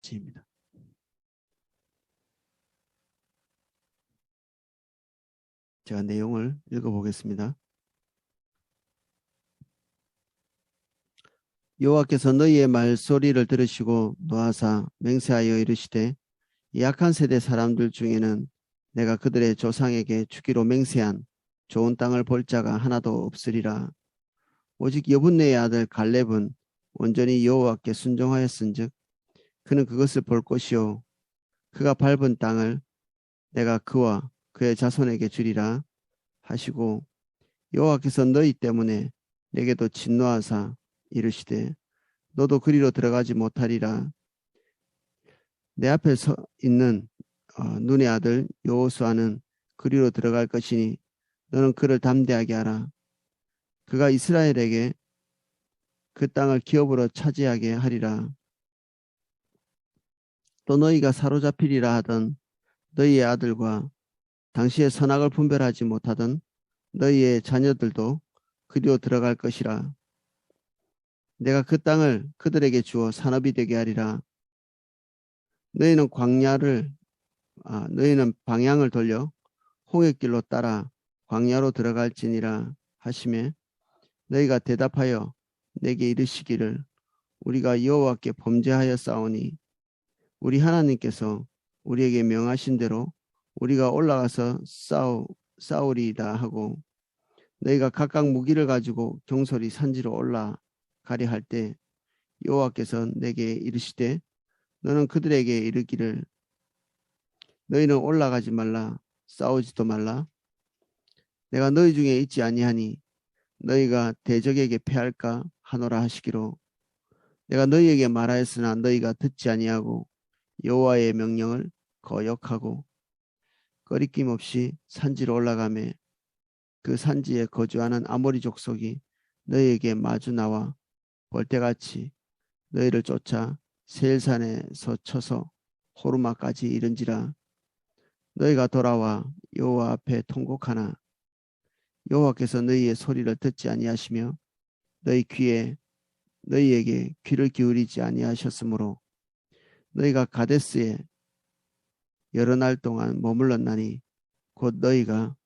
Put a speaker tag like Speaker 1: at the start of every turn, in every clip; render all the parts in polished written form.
Speaker 1: 지입니다. 제가 내용을 읽어보겠습니다. 여호와께서 너희의 말소리를 들으시고 노하사 맹세하여 이르시되 이 약한 세대 사람들 중에는 내가 그들의 조상에게 주기로 맹세한 좋은 땅을 볼 자가 하나도 없으리라. 오직 여분네의 아들 갈렙은 온전히 여호와께 순종하였은즉 그는 그것을 볼 것이요 그가 밟은 땅을 내가 그와 그의 자손에게 주리라 하시고 여호와께서 너희 때문에 내게도 진노하사 이르시되 너도 그리로 들어가지 못하리라. 내 앞에 서 있는 눈의 아들 여호수아는 그리로 들어갈 것이니 너는 그를 담대하게 하라. 그가 이스라엘에게 그 땅을 기업으로 차지하게 하리라. 또 너희가 사로잡히리라 하던 너희의 아들과 당시의 선악을 분별하지 못하던 너희의 자녀들도 그리로 들어갈 것이라. 내가 그 땅을 그들에게 주어 산업이 되게 하리라. 너희는 너희는 방향을 돌려 홍해길로 따라 광야로 들어갈지니라 하시매 너희가 대답하여 내게 이르시기를 우리가 여호와께 범죄하였사오니 우리 하나님께서 우리에게 명하신 대로 우리가 올라가서 싸우리이다 하고 너희가 각각 무기를 가지고 경솔히 산지로 올라가려 할 때 여호와께서 내게 이르시되 너는 그들에게 이르기를 너희는 올라가지 말라 싸우지도 말라 내가 너희 중에 있지 아니하니 너희가 대적에게 패할까 하노라 하시기로 내가 너희에게 말하였으나 너희가 듣지 아니하고 여호와의 명령을 거역하고 거리낌 없이 산지로 올라가매 그 산지에 거주하는 아모리 족속이 너희에게 마주 나와 벌떼같이 너희를 쫓아 세일산에서 쳐서 호르마까지 이른지라 너희가 돌아와 여호와 앞에 통곡하나 여호와께서 너희의 소리를 듣지 아니하시며 너희에게 귀를 기울이지 아니하셨으므로 너희가 가데스에 여러 날 동안 머물렀나니 곧 너희가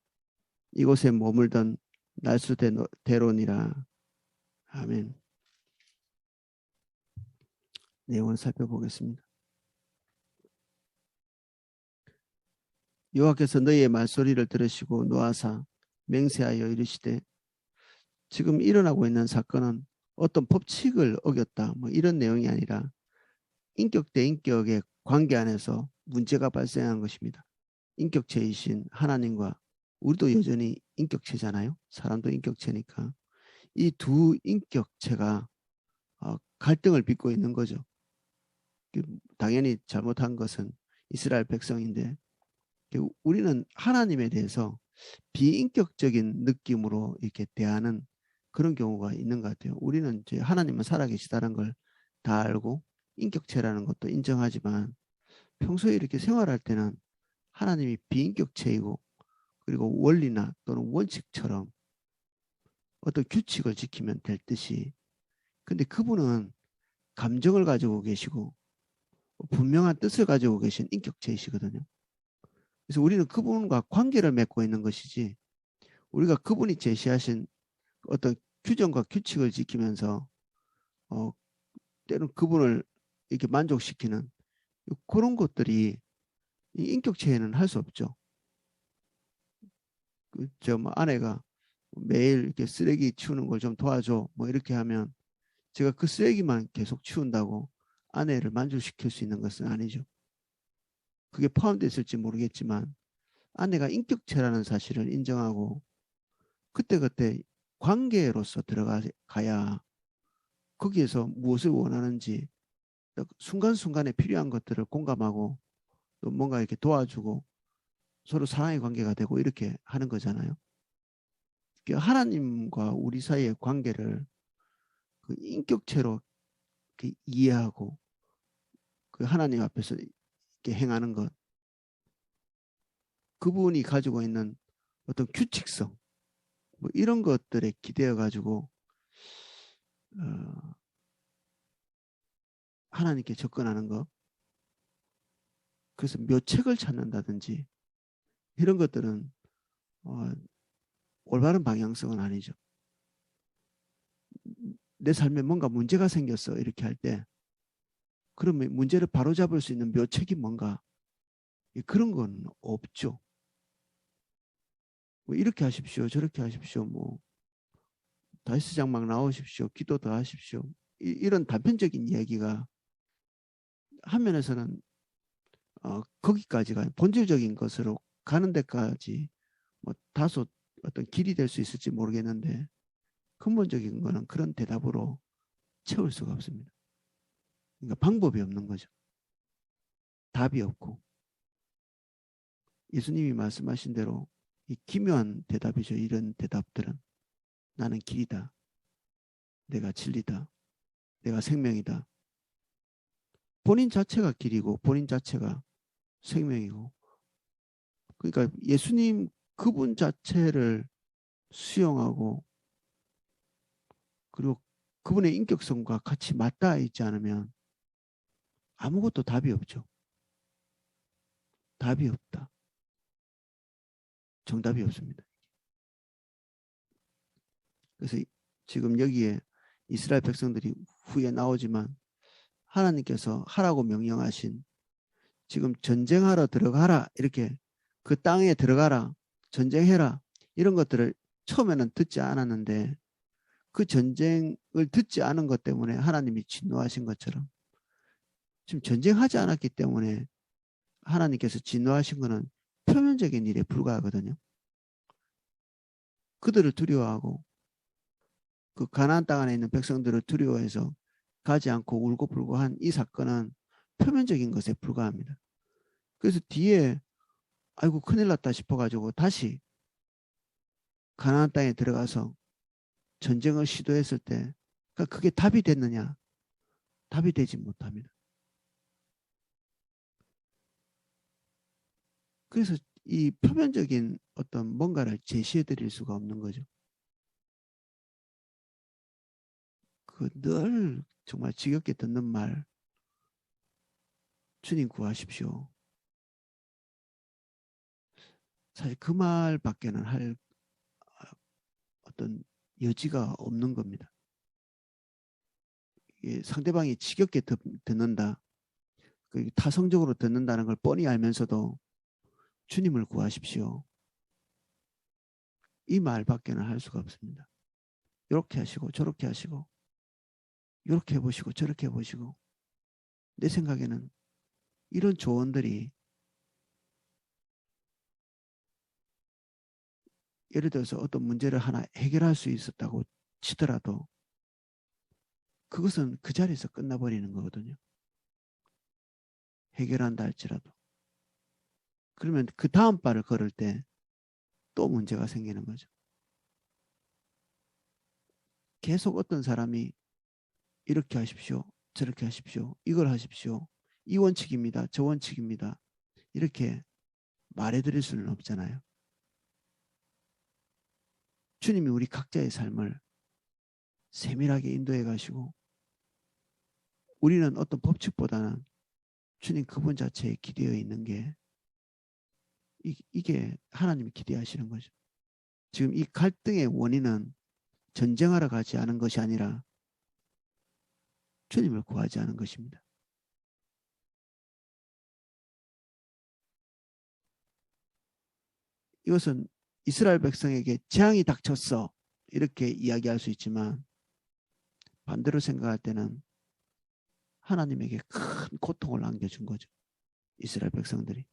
Speaker 1: 이곳에 머물던 날수대로니라. 아멘. 내용을 살펴보겠습니다. 여호와께서 너희의 말소리를 들으시고 노하사 맹세하여 이르시되 지금 일어나고 있는 사건은 어떤 법칙을 어겼다 뭐 이런 내용이 아니라 인격 대 인격의 관계 안에서 문제가 발생한 것입니다. 인격체이신 하나님과 우리도 여전히 인격체잖아요. 사람도 인격체니까 이 두 인격체가 갈등을 빚고 있는 거죠. 당연히 잘못한 것은 이스라엘 백성인데 우리는 하나님에 대해서 비인격적인 느낌으로 이렇게 대하는 그런 경우가 있는 것 같아요. 우리는 이제 하나님은 살아계시다는 걸 다 알고 인격체라는 것도 인정하지만 평소에 이렇게 생활할 때는 하나님이 비인격체이고 그리고 원리나 또는 원칙처럼 어떤 규칙을 지키면 될 듯이 근데 그분은 감정을 가지고 계시고 분명한 뜻을 가지고 계신 인격체이시거든요. 그래서 우리는 그분과 관계를 맺고 있는 것이지 우리가 그분이 제시하신 어떤 규정과 규칙을 지키면서 때로는 그분을 이렇게 만족시키는 그런 것들이 이 인격체에는 할 수 없죠. 뭐 아내가 매일 이렇게 쓰레기 치우는 걸 좀 도와줘 뭐 이렇게 하면 제가 그 쓰레기만 계속 치운다고 아내를 만족시킬 수 있는 것은 아니죠. 그게 포함됐을지 모르겠지만 아내가 인격체라는 사실을 인정하고 그때그때 관계로서 들어가야 거기에서 무엇을 원하는지 순간순간에 필요한 것들을 공감하고 또 뭔가 이렇게 도와주고 서로 사랑의 관계가 되고 이렇게 하는 거잖아요. 하나님과 우리 사이의 관계를 그 인격체로 이렇게 이해하고 그 하나님 앞에서 이렇게 행하는 것 그분이 가지고 있는 어떤 규칙성 뭐 이런 것들에 기대어 가지고 하나님께 접근하는 것 그래서 묘책을 찾는다든지 이런 것들은 올바른 방향성은 아니죠. 내 삶에 뭔가 문제가 생겼어 이렇게 할 때 그러면 문제를 바로잡을 수 있는 묘책이 뭔가 그런 건 없죠. 뭐 이렇게 하십시오 저렇게 하십시오 뭐 다시장 막 나오십시오 기도 더 하십시오 이런 단편적인 이야기가 한 면에서는 거기까지가 본질적인 것으로 가는 데까지 뭐 다소 어떤 길이 될 수 있을지 모르겠는데 근본적인 거는 그런 대답으로 채울 수가 없습니다. 그러니까 방법이 없는 거죠. 답이 없고 예수님이 말씀하신 대로 이 기묘한 대답이죠. 이런 대답들은 나는 길이다. 내가 진리다. 내가 생명이다. 본인 자체가 길이고 본인 자체가 생명이고 그러니까 예수님 그분 자체를 수용하고 그리고 그분의 인격성과 같이 맞닿아 있지 않으면 아무것도 답이 없죠. 답이 없다. 정답이 없습니다. 그래서 지금 여기에 이스라엘 백성들이 후에 나오지만 하나님께서 하라고 명령하신 지금 전쟁하러 들어가라 이렇게 그 땅에 들어가라 전쟁해라 이런 것들을 처음에는 듣지 않았는데 그 전쟁을 듣지 않은 것 때문에 하나님이 진노하신 것처럼 지금 전쟁하지 않았기 때문에 하나님께서 진노하신 것은 표면적인 일에 불과하거든요. 그들을 두려워하고 그 가나안 땅 안에 있는 백성들을 두려워해서 가지 않고 울고 불고 한 이 사건은 표면적인 것에 불과합니다. 그래서 뒤에 아이고 큰일 났다 싶어가지고 다시 가나안 땅에 들어가서 전쟁을 시도했을 때 그러니까 그게 답이 됐느냐? 답이 되지 못합니다. 그래서 이 표면적인 어떤 뭔가를 제시해 드릴 수가 없는 거죠. 그 늘 정말 지겹게 듣는 말 주님 구하십시오. 사실 그 말밖에는 할 어떤 여지가 없는 겁니다. 상대방이 지겹게 듣는다. 타성적으로 듣는다는 걸 뻔히 알면서도 주님을 구하십시오. 이 말밖에는 할 수가 없습니다. 이렇게 하시고 저렇게 하시고 이렇게 해보시고 저렇게 해보시고 내 생각에는 이런 조언들이 예를 들어서 어떤 문제를 하나 해결할 수 있었다고 치더라도 그것은 그 자리에서 끝나버리는 거거든요. 해결한다 할지라도. 그러면 그 다음 발을 걸을 때 또 문제가 생기는 거죠. 계속 어떤 사람이 이렇게 하십시오. 저렇게 하십시오. 이걸 하십시오. 이 원칙입니다. 저 원칙입니다. 이렇게 말해드릴 수는 없잖아요. 주님이 우리 각자의 삶을 세밀하게 인도해 가시고 우리는 어떤 법칙보다는 주님 그분 자체에 기대어 있는 게 이게 하나님이 기대하시는 거죠. 지금 이 갈등의 원인은 전쟁하러 가지 않은 것이 아니라 주님을 구하지 않은 것입니다. 이것은 이스라엘 백성에게 재앙이 닥쳤어 이렇게 이야기할 수 있지만 반대로 생각할 때는 하나님에게 큰 고통을 안겨준 거죠. 이스라엘 백성들이.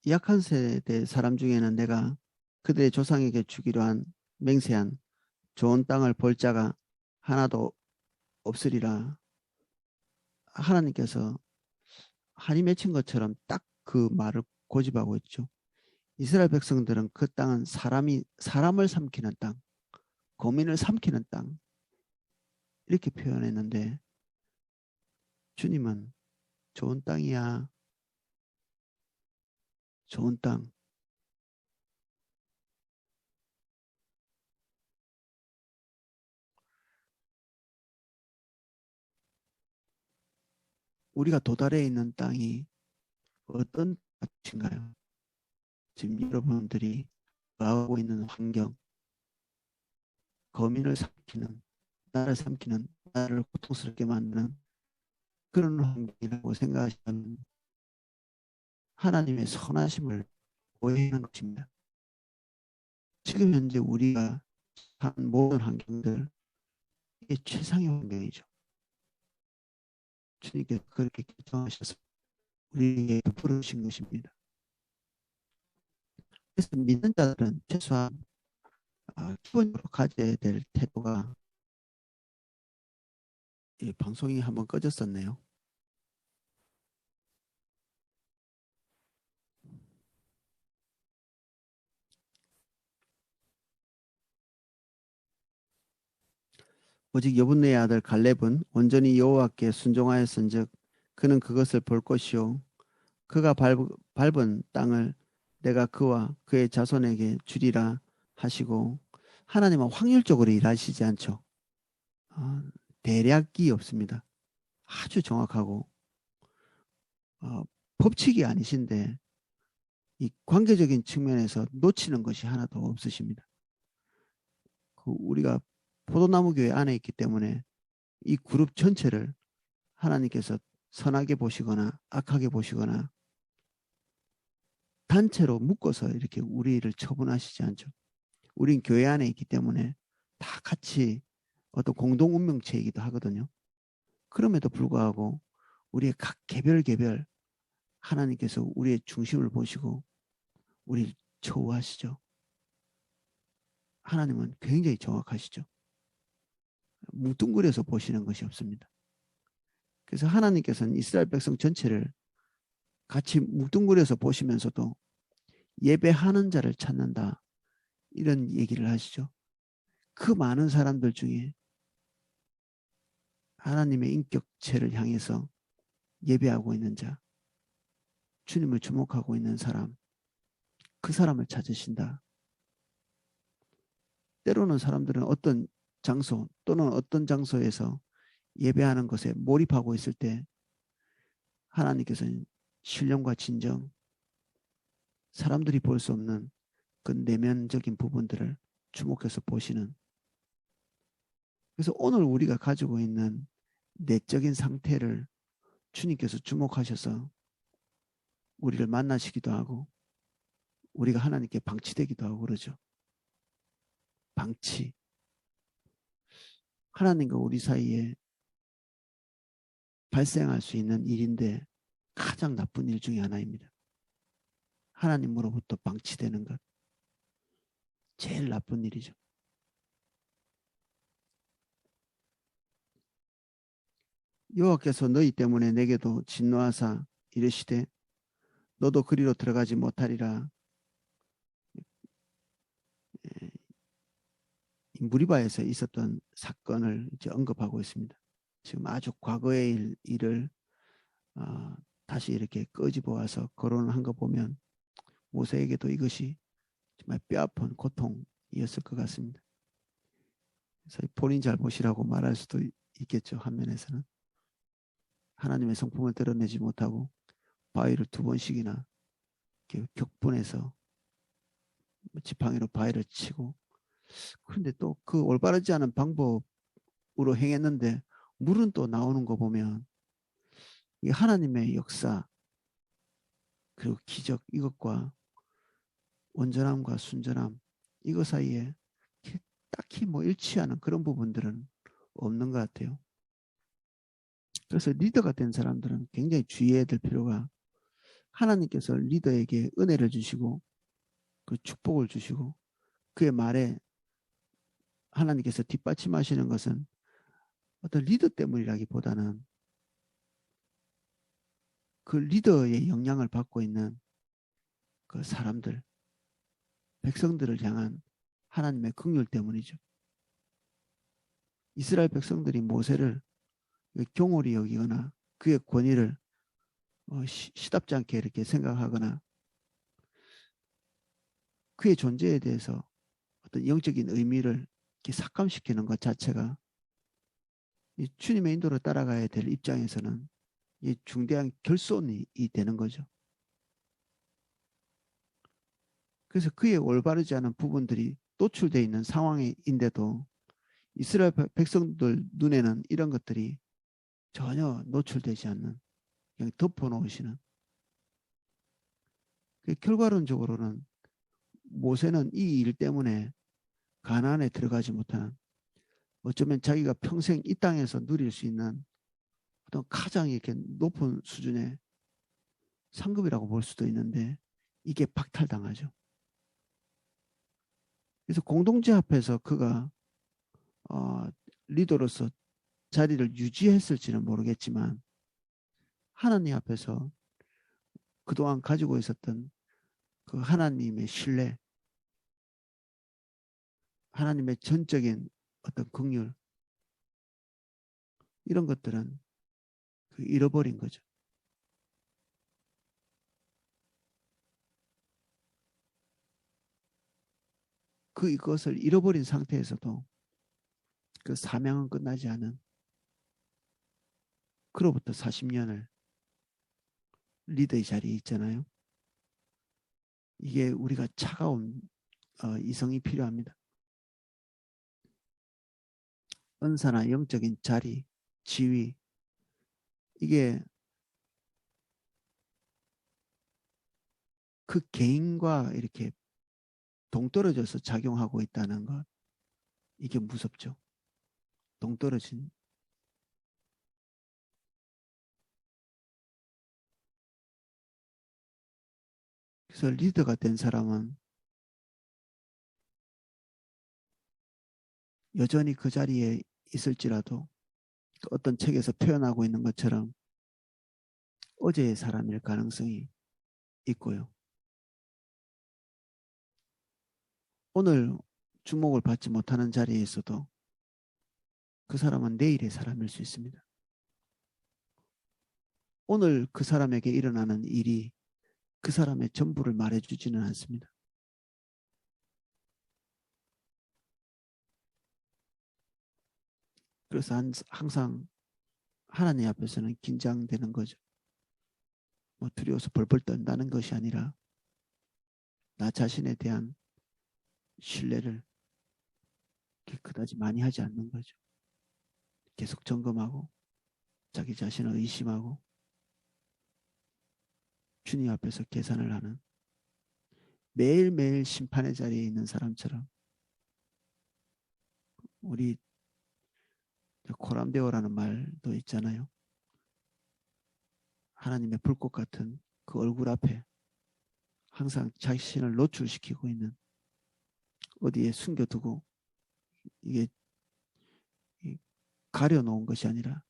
Speaker 1: 약한 세대 사람 중에는 내가 그들의 조상에게 주기로 한 맹세한 좋은 땅을 볼 자가 하나도 없으리라. 하나님께서 한이 맺힌 것처럼 딱 그 말을 고집하고 있죠. 이스라엘 백성들은 그 땅은 사람을 삼키는 땅, 거민을 삼키는 땅 이렇게 표현했는데 주님은 좋은 땅이야. 좋은 땅. 우리가 도달해 있는 땅이 어떤 땅인가요? 지금 여러분들이 거하고 있는 환경, 거민을 삼키는, 나를 삼키는, 나를 고통스럽게 만드는 그런 환경이라고 생각하시면 하나님의 선하심을 오해하는 것입니다. 지금 현재 우리가 한 모든 환경들, 이게 최상의 환경이죠. 주님께서 그렇게 결정하셔서 우리에게 부르신 것입니다. 그래서 믿는 자들은 최소한 기본적으로 가져야 될 태도가, 이 방송이 한번 꺼졌었네요. 오직 여분의 아들 갈렙은 온전히 여호와께 순종하였은즉 그는 그것을 볼 것이요 그가 밟은 땅을 내가 그와 그의 자손에게 주리라 하시고, 하나님은 확률적으로 일하시지 않죠. 대략이 없습니다. 아주 정확하고 법칙이 아니신데 이 관계적인 측면에서 놓치는 것이 하나도 없으십니다. 우리가 포도나무 교회 안에 있기 때문에 이 그룹 전체를 하나님께서 선하게 보시거나 악하게 보시거나 단체로 묶어서 이렇게 우리를 처분하시지 않죠. 우린 교회 안에 있기 때문에 다 같이 어떤 공동 운명체이기도 하거든요. 그럼에도 불구하고 우리의 각 개별 하나님께서 우리의 중심을 보시고 우리를 처우하시죠. 하나님은 굉장히 정확하시죠. 뭉뚱그려서 보시는 것이 없습니다. 그래서 하나님께서는 이스라엘 백성 전체를 같이 뭉뚱그려서 보시면서도 예배하는 자를 찾는다, 이런 얘기를 하시죠. 그 많은 사람들 중에 하나님의 인격체를 향해서 예배하고 있는 자, 주님을 주목하고 있는 사람, 그 사람을 찾으신다. 때로는 사람들은 어떤 장소 또는 어떤 장소에서 예배하는 것에 몰입하고 있을 때 하나님께서는 신령과 진정, 사람들이 볼 수 없는 그 내면적인 부분들을 주목해서 보시는, 그래서 오늘 우리가 가지고 있는 내적인 상태를 주님께서 주목하셔서 우리를 만나시기도 하고 우리가 하나님께 방치되기도 하고 그러죠. 방치. 하나님과 우리 사이에 발생할 수 있는 일인데 가장 나쁜 일 중에 하나입니다. 하나님으로부터 방치되는 것. 제일 나쁜 일이죠. 여호와께서 너희 때문에 내게도 진노하사 이르시되 너도 그리로 들어가지 못하리라. 무리바에서 있었던 사건을 이제 언급하고 있습니다. 지금 아주 과거의 일을 다시 이렇게 끄집어 와서 거론을 한 거 보면 모세에게도 이것이 정말 뼈아픈 고통이었을 것 같습니다. 그래서 본인 잘못이라고 말할 수도 있겠죠. 한면에서는 하나님의 성품을 드러내지 못하고 바위를 2번씩이나 격분해서 지팡이로 바위를 치고, 그런데 또 그 올바르지 않은 방법으로 행했는데 물은 또 나오는 거 보면 이 하나님의 역사 그리고 기적, 이것과 온전함과 순전함, 이것 사이에 딱히 뭐 일치하는 그런 부분들은 없는 것 같아요. 그래서 리더가 된 사람들은 굉장히 주의해야 될 필요가, 하나님께서 리더에게 은혜를 주시고 그 축복을 주시고 그의 말에 하나님께서 뒷받침하시는 것은 어떤 리더 때문이라기보다는 그 리더의 영향을 받고 있는 그 사람들, 백성들을 향한 하나님의 긍휼 때문이죠. 이스라엘 백성들이 모세를 경홀히 여기거나 그의 권위를 시답지 않게 이렇게 생각하거나 그의 존재에 대해서 어떤 영적인 의미를 이렇게 삭감시키는 것 자체가 이 주님의 인도를 따라가야 될 입장에서는 이 중대한 결손이 되는 거죠. 그래서 그의 올바르지 않은 부분들이 노출되어 있는 상황인데도 이스라엘 백성들 눈에는 이런 것들이 전혀 노출되지 않는, 그냥 덮어놓으시는. 결과론적으로는 모세는 이 일 때문에 가나안에 들어가지 못하는, 어쩌면 자기가 평생 이 땅에서 누릴 수 있는 어떤 가장 이렇게 높은 수준의 상급이라고 볼 수도 있는데 이게 박탈당하죠. 그래서 공동체 앞에서 그가 리더로서 자리를 유지했을지는 모르겠지만 하나님 앞에서 그동안 가지고 있었던 그 하나님의 신뢰, 하나님의 전적인 어떤 긍휼, 이런 것들은 잃어버린 거죠. 이것을 잃어버린 상태에서도 그 사명은 끝나지 않은, 그로부터 40년을 리더의 자리에 있잖아요. 이게 우리가 차가운 이성이 필요합니다. 은사나 영적인 자리, 지위, 이게 그 개인과 이렇게 동떨어져서 작용하고 있다는 것, 이게 무섭죠. 동떨어진. 그래서 리더가 된 사람은 여전히 그 자리에 있을지라도 어떤 책에서 표현하고 있는 것처럼 어제의 사람일 가능성이 있고요. 오늘 주목을 받지 못하는 자리에 있어도 그 사람은 내일의 사람일 수 있습니다. 오늘 그 사람에게 일어나는 일이 그 사람의 전부를 말해주지는 않습니다. 그래서 항상 하나님 앞에서는 긴장되는 거죠. 뭐 두려워서 벌벌 떤다는 것이 아니라 나 자신에 대한 신뢰를 그다지 많이 하지 않는 거죠. 계속 점검하고 자기 자신을 의심하고 주님 앞에서 계산을 하는, 매일매일 심판의 자리에 있는 사람처럼. 우리 코람데오라는 말도 있잖아요. 하나님의 불꽃 같은 그 얼굴 앞에 항상 자신을 노출시키고 있는, 어디에 숨겨두고 이게 가려놓은 것이 아니라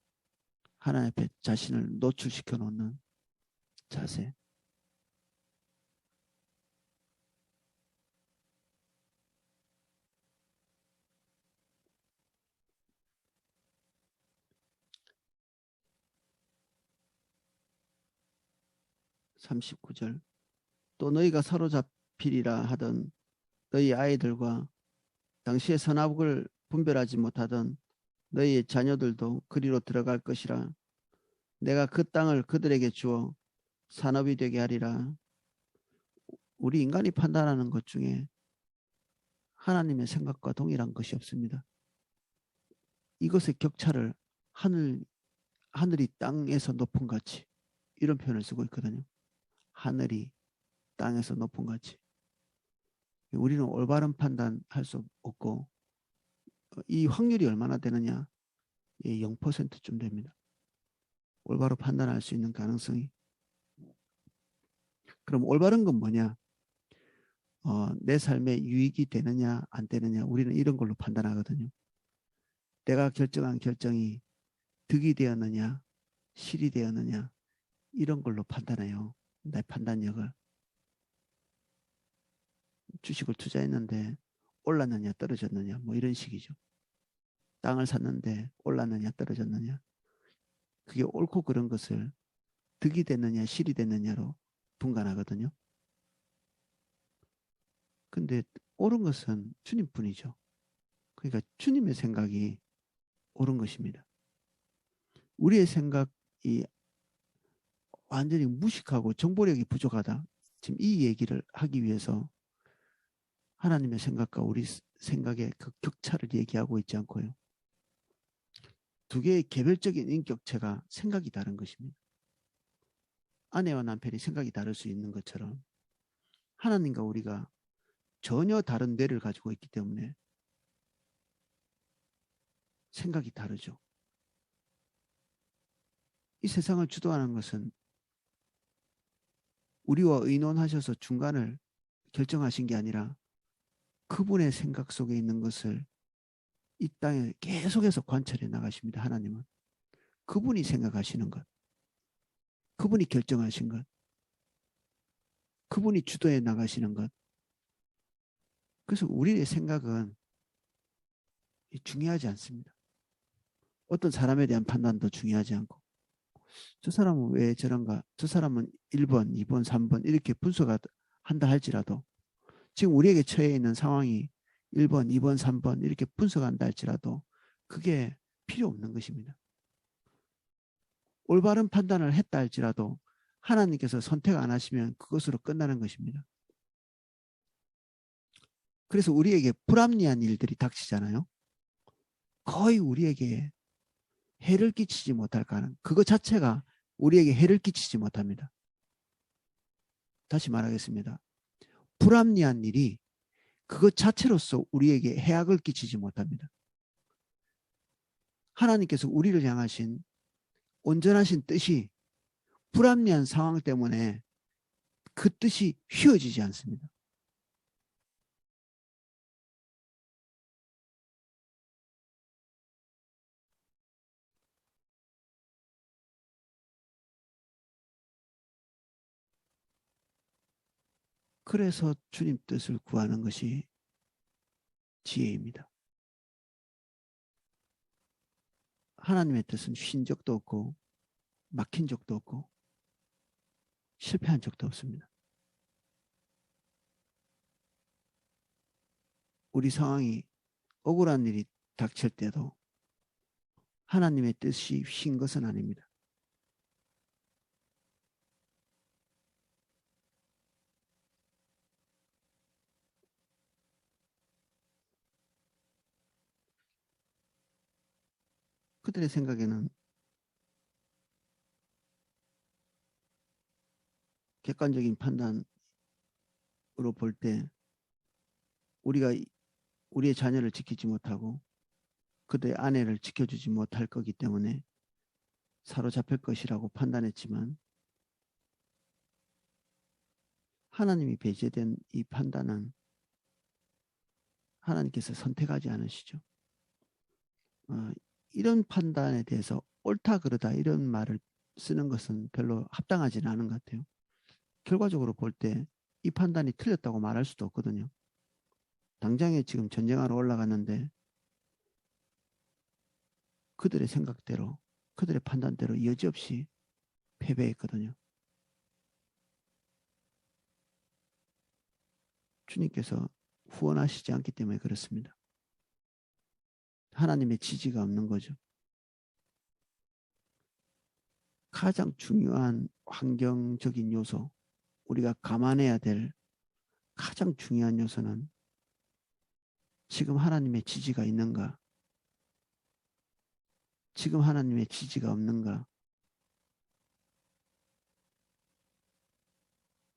Speaker 1: 하나님 앞에 자신을 노출시켜 놓는 자세. (39절) 또 너희가 사로잡히리라 하던 너희 아이들과 당시에 선악을 분별하지 못하던 너희의 자녀들도 그리로 들어갈 것이라. 내가 그 땅을 그들에게 주어 산업이 되게 하리라. 우리 인간이 판단하는 것 중에 하나님의 생각과 동일한 것이 없습니다. 이것의 격차를 하늘이 땅에서 높은 같이, 이런 표현을 쓰고 있거든요. 하늘이 땅에서 높은 같이. 우리는 올바른 판단할 수 없고, 이 확률이 얼마나 되느냐? 0%쯤 됩니다. 올바로 판단할 수 있는 가능성이. 그럼 올바른 건 뭐냐? 내 삶에 유익이 되느냐 안 되느냐, 우리는 이런 걸로 판단하거든요. 내가 결정한 결정이 득이 되었느냐 실이 되었느냐, 이런 걸로 판단해요. 내 판단력을. 주식을 투자했는데 올랐느냐 떨어졌느냐, 뭐 이런 식이죠. 땅을 샀는데 올랐느냐 떨어졌느냐, 그게 옳고 그런 것을 득이 됐느냐 실이 됐느냐로 분간하거든요. 근데 옳은 것은 주님뿐이죠. 그러니까 주님의 생각이 옳은 것입니다. 우리의 생각이 완전히 무식하고 정보력이 부족하다. 지금 이 얘기를 하기 위해서 하나님의 생각과 우리 생각의 그 격차를 얘기하고 있지 않고요. 두 개의 개별적인 인격체가 생각이 다른 것입니다. 아내와 남편이 생각이 다를 수 있는 것처럼 하나님과 우리가 전혀 다른 뇌를 가지고 있기 때문에 생각이 다르죠. 이 세상을 주도하는 것은 우리와 의논하셔서 중간을 결정하신 게 아니라 그분의 생각 속에 있는 것을 이 땅에 계속해서 관찰해 나가십니다. 하나님은. 그분이 생각하시는 것, 그분이 결정하신 것, 그분이 주도해 나가시는 것. 그래서 우리의 생각은 중요하지 않습니다. 어떤 사람에 대한 판단도 중요하지 않고 저 사람은 왜 저런가, 저 사람은 1번, 2번, 3번 이렇게 분석한다 할지라도 지금 우리에게 처해 있는 상황이 1번, 2번, 3번 이렇게 분석한다 할지라도 그게 필요 없는 것입니다. 올바른 판단을 했다 할지라도 하나님께서 선택 안 하시면 그것으로 끝나는 것입니다. 그래서 우리에게 불합리한 일들이 닥치잖아요. 거의 우리에게 해를 끼치지 못할 가능. 그것 자체가 우리에게 해를 끼치지 못합니다. 다시 말하겠습니다. 불합리한 일이 그것 자체로서 우리에게 해악을 끼치지 못합니다. 하나님께서 우리를 향하신 온전하신 뜻이 불합리한 상황 때문에 그 뜻이 휘어지지 않습니다. 그래서 주님 뜻을 구하는 것이 지혜입니다. 하나님의 뜻은 쉰 적도 없고 막힌 적도 없고 실패한 적도 없습니다. 우리 상황이 억울한 일이 닥칠 때도 하나님의 뜻이 쉰 것은 아닙니다. 그들의 생각에는 객관적인 판단으로 볼 때 우리가 우리의 자녀를 지키지 못하고 그들의 아내를 지켜주지 못할 거기 때문에 사로잡힐 것이라고 판단했지만 하나님이 배제된 이 판단은 하나님께서 선택하지 않으시죠. 이런 판단에 대해서 옳다 그르다 이런 말을 쓰는 것은 별로 합당하지는 않은 것 같아요. 결과적으로 볼 때 이 판단이 틀렸다고 말할 수도 없거든요. 당장에 지금 전쟁하러 올라갔는데 그들의 생각대로 그들의 판단대로 여지없이 패배했거든요. 주님께서 후원하시지 않기 때문에 그렇습니다. 하나님의 지지가 없는 거죠. 가장 중요한 환경적인 요소, 우리가 감안해야 될 가장 중요한 요소는 지금 하나님의 지지가 있는가, 지금 하나님의 지지가 없는가,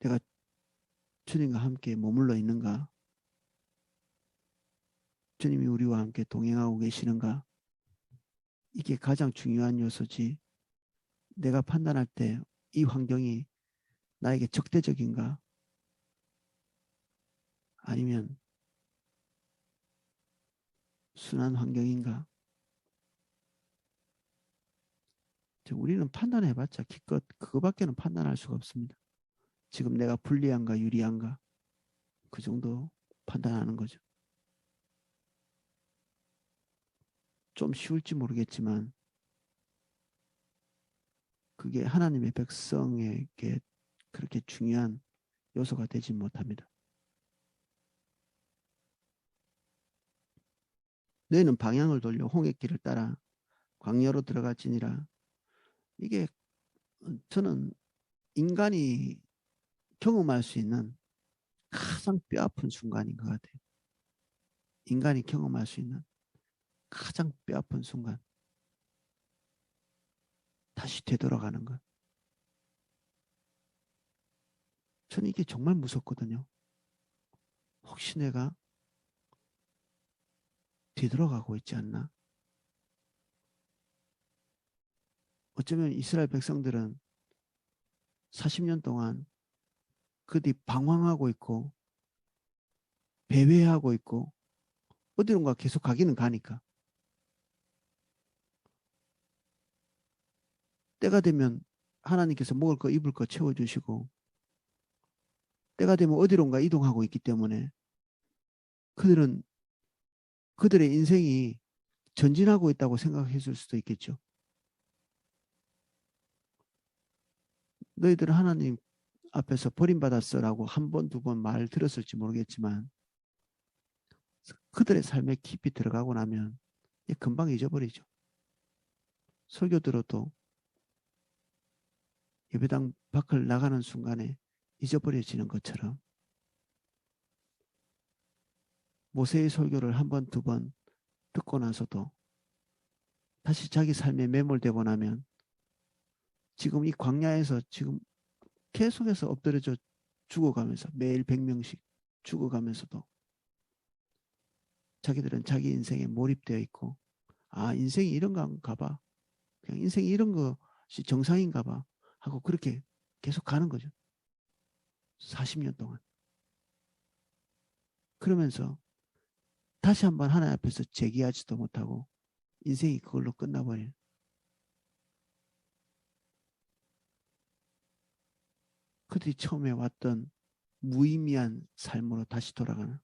Speaker 1: 내가 주님과 함께 머물러 있는가, 주님이 우리와 함께 동행하고 계시는가, 이게 가장 중요한 요소지. 내가 판단할 때 이 환경이 나에게 적대적인가, 아니면 순한 환경인가. 우리는 판단해봤자 기껏 그거밖에는 판단할 수가 없습니다. 지금 내가 불리한가 유리한가 그 정도 판단하는 거죠. 좀 쉬울지 모르겠지만 그게 하나님의 백성에게 그렇게 중요한 요소가 되지 못합니다. 너희는 방향을 돌려 홍해길을 따라 광야로 들어갈지니라. 이게 저는 인간이 경험할 수 있는 가장 뼈아픈 순간인 것 같아요. 인간이 경험할 수 있는 가장 뼈아픈 순간. 다시 되돌아가는 것. 저는 이게 정말 무섭거든요. 혹시 내가 되돌아가고 있지 않나? 어쩌면 이스라엘 백성들은 40년 동안 그들이 방황하고 있고 배회하고 있고 어디론가 계속 가기는 가니까 때가 되면 하나님께서 먹을 거 입을 거 채워주시고 때가 되면 어디론가 이동하고 있기 때문에 그들은 그들의 인생이 전진하고 있다고 생각했을 수도 있겠죠. 너희들은 하나님 앞에서 버림받았어라고 한 번, 두 번 말 들었을지 모르겠지만 그들의 삶에 깊이 들어가고 나면 금방 잊어버리죠. 설교 들어도 예배당 밖을 나가는 순간에 잊어버려지는 것처럼 모세의 설교를 한 번, 두 번 듣고 나서도 다시 자기 삶에 매몰되고 나면 지금 이 광야에서 지금 계속해서 엎드려져 죽어가면서 매일 100명씩 죽어가면서도 자기들은 자기 인생에 몰입되어 있고 아 인생이 이런가 봐. 그냥 인생이 이런 것이 정상인가 봐 하고 그렇게 계속 가는 거죠. 40년 동안. 그러면서 다시 한번 하나님 앞에서 재기하지도 못하고 인생이 그걸로 끝나버려요. 그들이 처음에 왔던 무의미한 삶으로 다시 돌아가는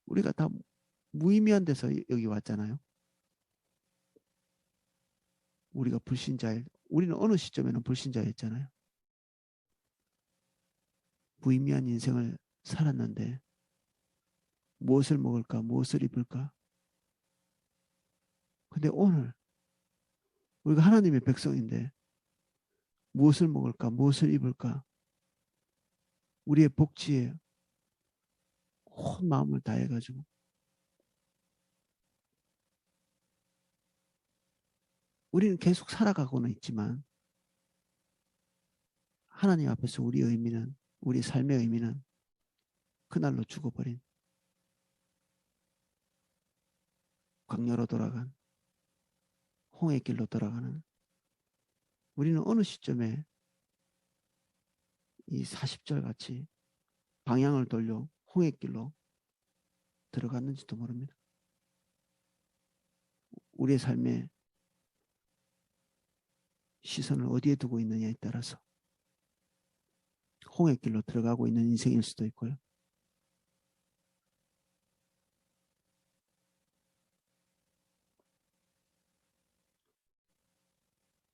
Speaker 1: 우리가 다 무의미한 데서 여기 왔잖아요. 우리가 불신자일 우리는 어느 시점에는 불신자였잖아요. 무의미한 인생을 살았는데 무엇을 먹을까 무엇을 입을까 근데 오늘 우리가 하나님의 백성인데 무엇을 먹을까 무엇을 입을까 우리의 복지에 온 마음을 다해가지고 우리는 계속 살아가고는 있지만 하나님 앞에서 우리의 의미는 우리 삶의 의미는 그날로 죽어버린 광야로 돌아간 홍해 길로 돌아가는 우리는 어느 시점에 이 40절 같이 방향을 돌려 홍해 길로 들어갔는지도 모릅니다. 우리의 삶에 시선을 어디에 두고 있느냐에 따라서 홍해 길로 들어가고 있는 인생일 수도 있고요.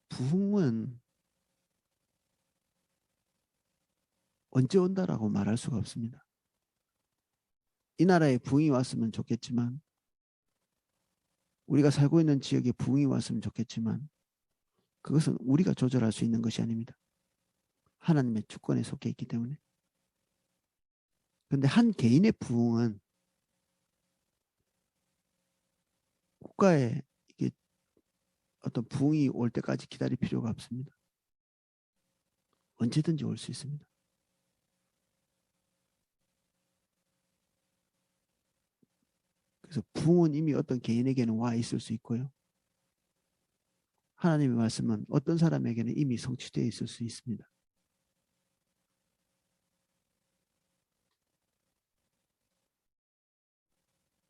Speaker 1: 부흥은 언제 온다라고 말할 수가 없습니다. 이 나라에 부흥이 왔으면 좋겠지만 우리가 살고 있는 지역에 부흥이 왔으면 좋겠지만 그것은 우리가 조절할 수 있는 것이 아닙니다. 하나님의 주권에 속해 있기 때문에. 그런데 한 개인의 부흥은 국가에 이게 어떤 부흥이 올 때까지 기다릴 필요가 없습니다. 언제든지 올 수 있습니다. 그래서 부흥은 이미 어떤 개인에게는 와 있을 수 있고요. 하나님의 말씀은 어떤 사람에게는 이미 성취되어 있을 수 있습니다.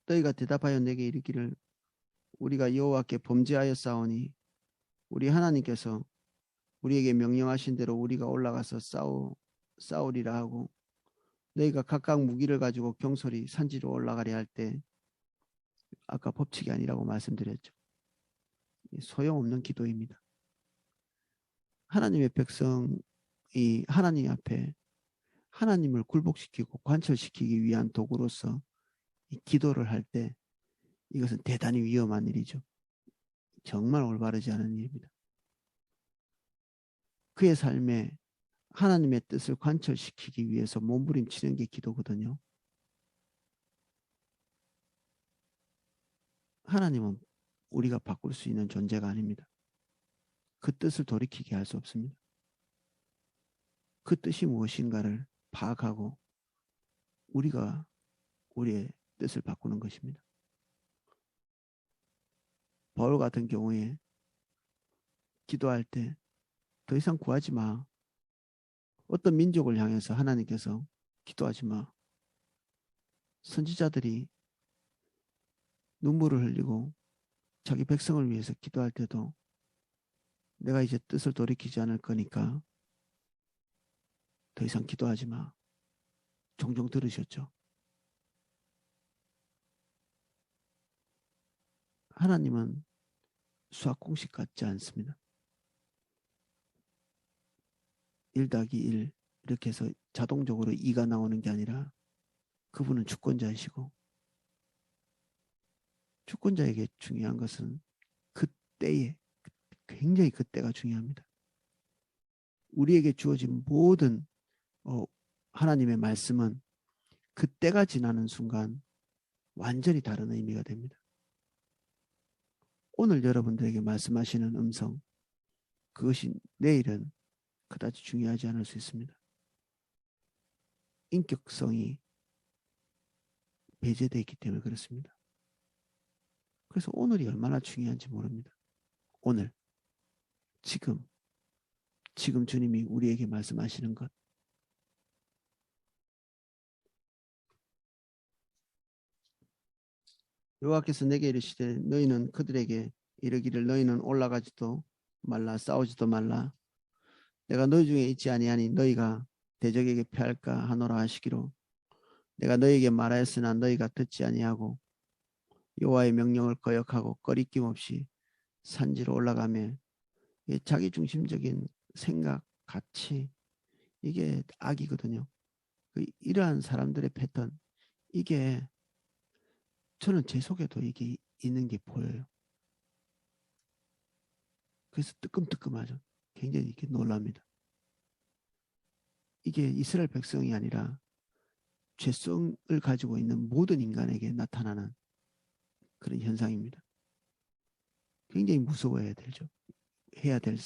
Speaker 1: 너희가 대답하여 내게 이르기를 우리가 여호와께 범죄하였사오니 우리 하나님께서 우리에게 명령하신 대로 우리가 올라가서 싸우리라 하고 너희가 각각 무기를 가지고 경솔히 산지로 올라가려 할 때 아까 법칙이 아니라고 말씀드렸죠. 소용없는 기도입니다. 하나님의 백성이 하나님 앞에 하나님을 굴복시키고 관철시키기 위한 도구로서 이 기도를 할 때 이것은 대단히 위험한 일이죠. 정말 올바르지 않은 일입니다. 그의 삶에 하나님의 뜻을 관철시키기 위해서 몸부림치는 게 기도거든요. 하나님은 우리가 바꿀 수 있는 존재가 아닙니다. 그 뜻을 돌이키게 할 수 없습니다. 그 뜻이 무엇인가를 파악하고 우리가 우리의 뜻을 바꾸는 것입니다. 바울 같은 경우에 기도할 때 더 이상 구하지 마. 어떤 민족을 향해서 하나님께서 기도하지 마. 선지자들이 눈물을 흘리고 자기 백성을 위해서 기도할 때도 내가 이제 뜻을 돌이키지 않을 거니까 더 이상 기도하지 마. 종종 들으셨죠? 하나님은 수학 공식 같지 않습니다. 1 더하기 1 이렇게 해서 자동적으로 2가 나오는 게 아니라 그분은 주권자이시고 주권자에게 중요한 것은 그때에 굉장히 그때가 중요합니다. 우리에게 주어진 모든 하나님의 말씀은 그때가 지나는 순간 완전히 다른 의미가 됩니다. 오늘 여러분들에게 말씀하시는 음성 그것이 내일은 그다지 중요하지 않을 수 있습니다. 인격성이 배제되어 있기 때문에 그렇습니다. 그래서 오늘이 얼마나 중요한지 모릅니다. 오늘 지금 주님이 우리에게 말씀하시는 것 여호와께서 내게 이르시되 너희는 그들에게 이르기를 너희는 올라가지도 말라 싸우지도 말라 내가 너희 중에 있지 아니하니 너희가 대적에게 패할까 하노라 하시기로 내가 너희에게 말하였으나 너희가 듣지 아니하고 여호와의 명령을 거역하고 꺼리낌 없이 산지로 올라가며 자기중심적인 생각, 가치 이게 악이거든요. 이러한 사람들의 패턴 이게 저는 제 속에도 이게 있는 게 보여요. 그래서 뜨끔뜨끔하죠. 굉장히 이렇게 놀랍니다. 이게 이스라엘 백성이 아니라 죄성을 가지고 있는 모든 인간에게 나타나는 그런 현상입니다. 굉장히 무서워해야 되죠. 해야 될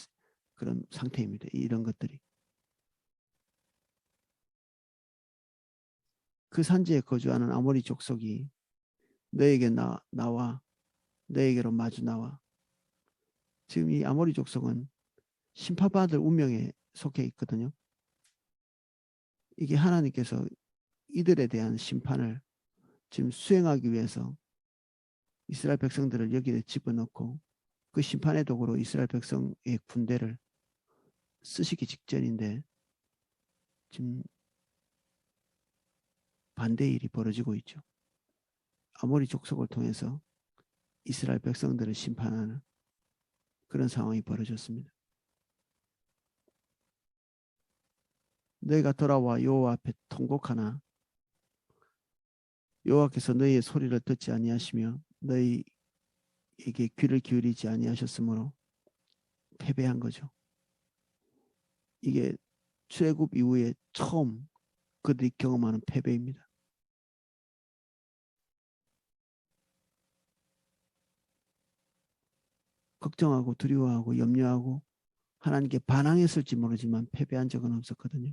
Speaker 1: 그런 상태입니다. 이런 것들이. 그 산지에 거주하는 아모리 족속이 너에게 나와 너에게로 마주 나와. 지금 이 아모리 족속은 심판받을 운명에 속해 있거든요. 이게 하나님께서 이들에 대한 심판을 지금 수행하기 위해서 이스라엘 백성들을 여기에 집어넣고 그 심판의 도구로 이스라엘 백성의 군대를 쓰시기 직전인데 지금 반대의 일이 벌어지고 있죠. 아모리 족속을 통해서 이스라엘 백성들을 심판하는 그런 상황이 벌어졌습니다. 너희가 돌아와 여호와 앞에 통곡하나 여호와께서 너희의 소리를 듣지 아니하시며 너희에게 귀를 기울이지 아니하셨으므로 패배한 거죠. 이게 출애굽 이후에 처음 그들이 경험하는 패배입니다. 걱정하고 두려워하고 염려하고 하나님께 반항했을지 모르지만 패배한 적은 없었거든요.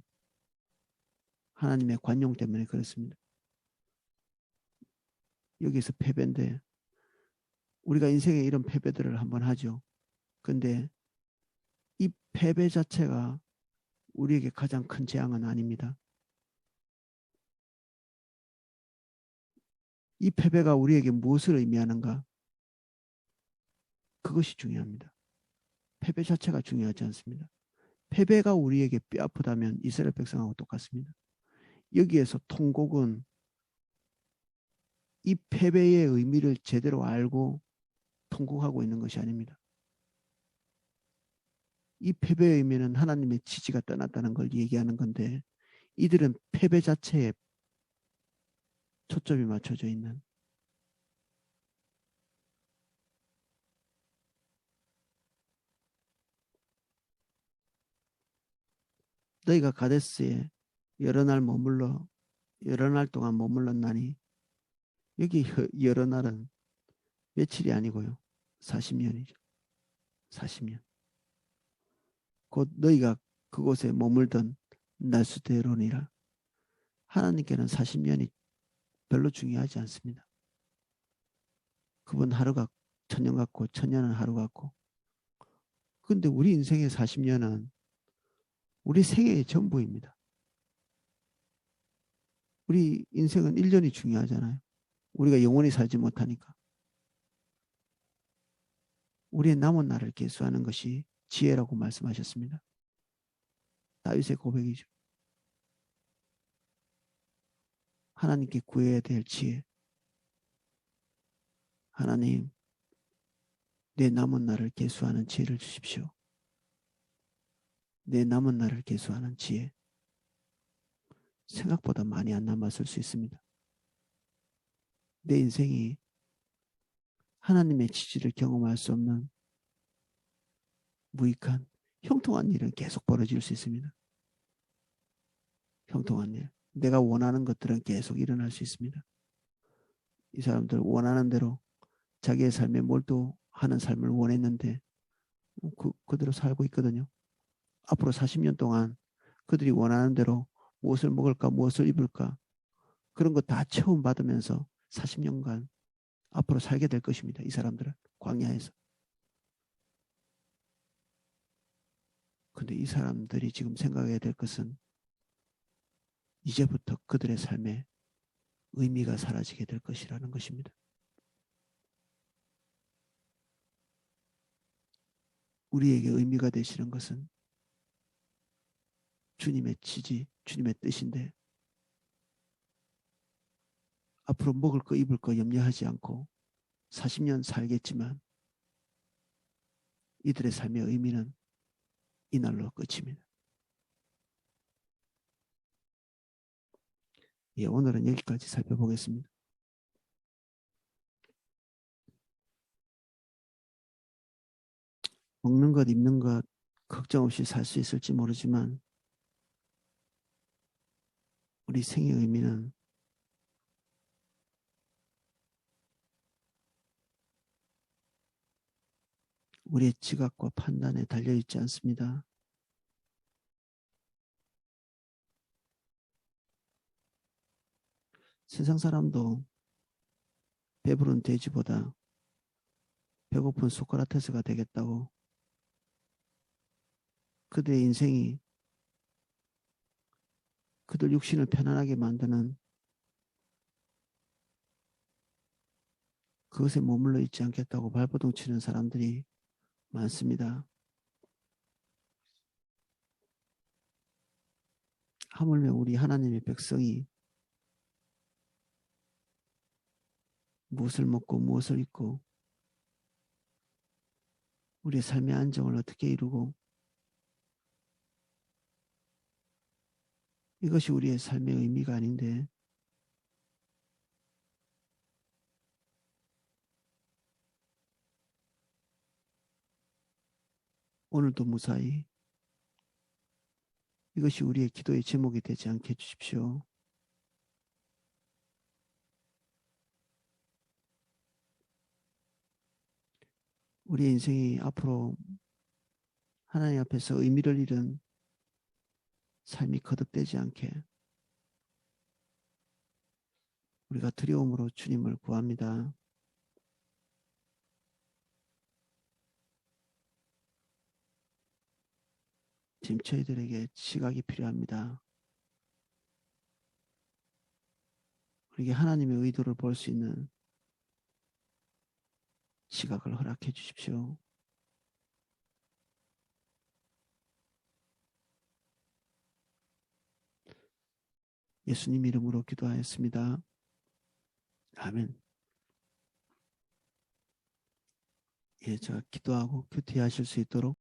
Speaker 1: 하나님의 관용 때문에 그렇습니다. 여기서 패배인데 우리가 인생에 이런 패배들을 한번 하죠. 근데 이 패배 자체가 우리에게 가장 큰 재앙은 아닙니다. 이 패배가 우리에게 무엇을 의미하는가? 그것이 중요합니다. 패배 자체가 중요하지 않습니다. 패배가 우리에게 뼈아프다면 이스라엘 백성하고 똑같습니다. 여기에서 통곡은 이 패배의 의미를 제대로 알고 통곡하고 있는 것이 아닙니다. 이 패배의 의미는 하나님의 지지가 떠났다는 걸 얘기하는 건데 이들은 패배 자체에 초점이 맞춰져 있는 너희가 가데스에 여러 날 동안 머물렀나니 여기 여러 날은 며칠이 아니고요. 40년이죠. 40년. 곧 너희가 그곳에 머물던 날수대로니라. 하나님께는 40년이 별로 중요하지 않습니다. 그분 하루가 천년 같고 천년은 하루 같고. 근데 우리 인생의 40년은 우리 생애의 전부입니다. 우리 인생은 1년이 중요하잖아요. 우리가 영원히 살지 못하니까. 우리의 남은 날을 계수하는 것이 지혜라고 말씀하셨습니다. 다윗의 고백이죠. 하나님께 구해야 될 지혜. 하나님, 내 남은 날을 계수하는 지혜를 주십시오. 내 남은 날을 계수하는 지혜. 생각보다 많이 안 남았을 수 있습니다. 내 인생이 하나님의 지지를 경험할 수 없는 무익한 형통한 일은 계속 벌어질 수 있습니다. 형통한 일. 내가 원하는 것들은 계속 일어날 수 있습니다. 이 사람들 원하는 대로 자기의 삶에 몰두하는 삶을 원했는데 그대로 살고 있거든요. 앞으로 40년 동안 그들이 원하는 대로 무엇을 먹을까 무엇을 입을까 그런 거 다 체험받으면서 40년간 앞으로 살게 될 것입니다. 이 사람들은 광야에서. 근데 이 사람들이 지금 생각해야 될 것은 이제부터 그들의 삶에 의미가 사라지게 될 것이라는 것입니다. 우리에게 의미가 되시는 것은 주님의 지지, 주님의 뜻인데 앞으로 먹을 거 입을 거 염려하지 않고 40년 살겠지만 이들의 삶의 의미는 이날로 끝입니다. 예, 오늘은 여기까지 살펴보겠습니다. 먹는 것, 입는 것 걱정 없이 살 수 있을지 모르지만 우리 생의 의미는 우리의 지각과 판단에 달려있지 않습니다. 세상 사람도 배부른 돼지보다 배고픈 소크라테스가 되겠다고 그들의 인생이 그들 육신을 편안하게 만드는 그것에 머물러 있지 않겠다고 발버둥 치는 사람들이 많습니다. 하물며 우리 하나님의 백성이 무엇을 먹고 무엇을 입고 우리의 삶의 안정을 어떻게 이루고 이것이 우리의 삶의 의미가 아닌데 오늘도 무사히 이것이 우리의 기도의 제목이 되지 않게 해주십시오. 우리 인생이 앞으로 하나님 앞에서 의미를 잃은 삶이 거듭되지 않게 우리가 두려움으로 주님을 구합니다. 지금 저희들에게 지각이 필요합니다. 우리에게 하나님의 의도를 볼 수 있는 지각을 허락해 주십시오. 예수님 이름으로 기도하였습니다. 아멘. 예, 제가 기도하고 큐티하실 수 있도록